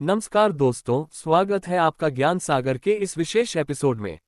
नमस्कार दोस्तों, स्वागत है आपका ज्ञान सागर के इस विशेष एपिसोड में।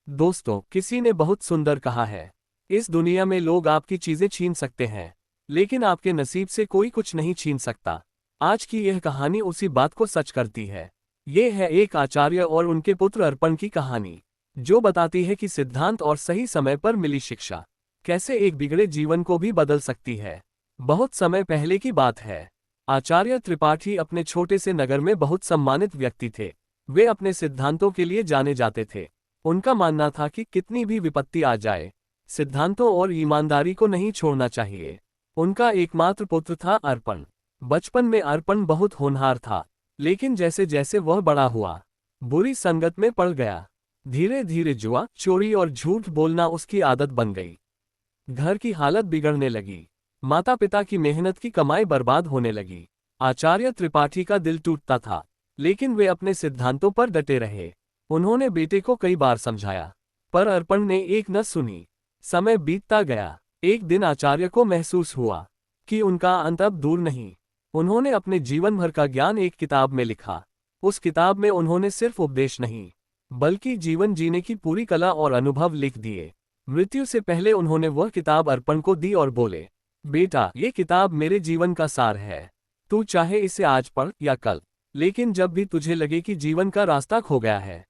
दोस्तों, किसी ने बहुत सुंदर कहा है, इस दुनिया में लोग आपकी चीजें छीन सकते हैं, लेकिन आपके नसीब से कोई कुछ नहीं छीन सकता। आज की यह कहानी उसी बात को सच करती है। ये है एक आचार्य और उनके पुत्र अर्पण की कहानी, जो बताती है कि सिद्धांत और सही समय पर मिली शिक्षा कैसे एक बिगड़े जीवन को भी बदल सकती है। बहुत समय पहले की बात है। आचार्य त्रिपाठी अपने छोटे से नगर में बहुत सम्मानित व्यक्ति थे। वे अपने सिद्धांतों के लिए जाने जाते थे। उनका मानना था कि कितनी भी विपत्ति आ जाए, सिद्धांतों और ईमानदारी को नहीं छोड़ना चाहिए। उनका एकमात्र पुत्र था अर्पण। बचपन में अर्पण बहुत होनहार था, लेकिन जैसे जैसे वह बड़ा हुआ, बुरी संगत में पड़ गया। धीरे धीरे जुआ, चोरी और झूठ बोलना उसकी आदत बन गई। घर की हालत बिगड़ने लगी। माता पिता की मेहनत की कमाई बर्बाद होने लगी। आचार्य त्रिपाठी का दिल टूटता था, लेकिन वे अपने सिद्धांतों पर डटे रहे। उन्होंने बेटे को कई बार समझाया, पर अर्पण ने एक न सुनी। समय बीतता गया। एक दिन आचार्य को महसूस हुआ कि उनका अंत अब दूर नहीं। उन्होंने अपने जीवन भर का ज्ञान एक किताब में लिखा। उस किताब में उन्होंने सिर्फ उपदेश नहीं, बल्कि जीवन जीने की पूरी कला और अनुभव लिख दिए। मृत्यु से पहले उन्होंने वह किताब अर्पण को दी और बोले, बेटा, ये किताब मेरे जीवन का सार है। तू चाहे इसे आज पढ़ या कल, लेकिन जब भी तुझे लगे कि जीवन का रास्ता खो गया है,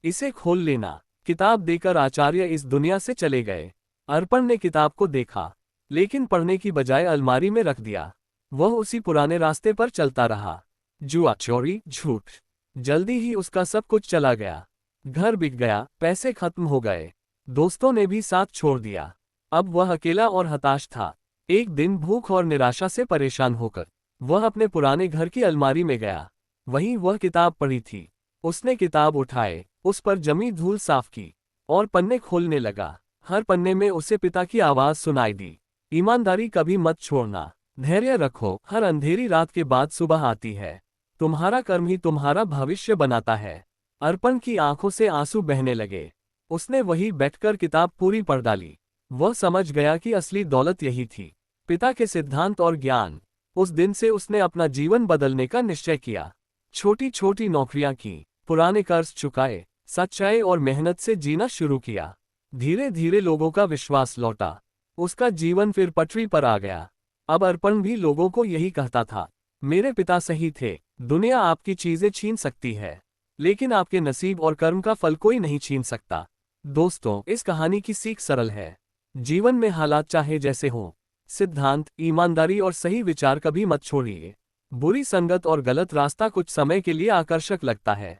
इसे खोल लेना। किताब देकर आचार्य इस दुनिया से चले गए। अर्पण ने किताब को देखा, लेकिन पढ़ने की बजाय अलमारी में रख दिया। वह उसी पुराने रास्ते पर चलता रहा। जुआ, चोरी, झूठ। जल्दी ही उसका सब कुछ चला गया। घर बिक गया, पैसे खत्म हो गए, दोस्तों ने भी साथ छोड़ दिया। अब वह अकेला और हताश था। एक दिन भूख और निराशा से परेशान होकर वह अपने पुराने घर की अलमारी में गया। वहीं वह किताब पढ़ी थी। उसने किताब उठाए, उस पर जमी धूल साफ की और पन्ने खोलने लगा। हर पन्ने में उसे पिता की आवाज सुनाई दी, ईमानदारी कभी मत छोड़ना, धैर्य रखो, हर अंधेरी रात के बाद सुबह आती है, तुम्हारा कर्म ही तुम्हारा भविष्य बनाता है। अर्पण की आंखों से आंसू बहने लगे। उसने वहीं बैठकर किताब पूरी पढ़ डाली। वह समझ गया कि असली दौलत यही थी, पिता के सिद्धांत और ज्ञान। उस दिन से उसने अपना जीवन बदलने का निश्चय किया। छोटी छोटी नौकरियां की, पुराने कर्ज चुकाए, सच्चाई और मेहनत से जीना शुरू किया। धीरे धीरे लोगों का विश्वास लौटा। उसका जीवन फिर पटरी पर आ गया। अब अर्पण भी लोगों को यही कहता था, मेरे पिता सही थे। दुनिया आपकी चीजें छीन सकती है, लेकिन आपके नसीब और कर्म का फल कोई नहीं छीन सकता। दोस्तों, इस कहानी की सीख सरल है। जीवन में हालात चाहे जैसे हों, सिद्धांत, ईमानदारी और सही विचार कभी मत छोड़िए। बुरी संगत और गलत रास्ता कुछ समय के लिए आकर्षक लगता है,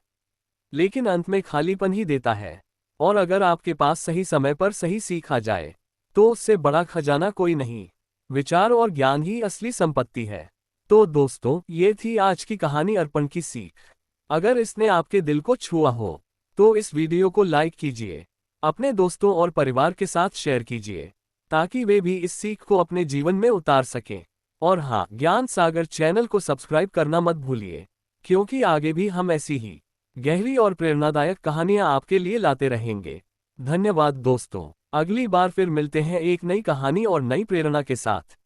लेकिन अंत में खालीपन ही देता है। और अगर आपके पास सही समय पर सही सीख आ जाए, तो उससे बड़ा खजाना कोई नहीं। विचार और ज्ञान ही असली संपत्ति है। तो दोस्तों, ये थी आज की कहानी अर्पण की सीख। अगर इसने आपके दिल को छुआ हो, तो इस वीडियो को लाइक कीजिए, अपने दोस्तों और परिवार के साथ शेयर कीजिए, ताकि वे भी इस सीख को अपने जीवन में उतार सकें। और हाँ, ज्ञान सागर चैनल को सब्सक्राइब करना मत भूलिए, क्योंकि आगे भी हम ऐसी ही गहरी और प्रेरणादायक कहानियां आपके लिए लाते रहेंगे। धन्यवाद दोस्तों। अगली बार फिर मिलते हैं एक नई कहानी और नई प्रेरणा के साथ।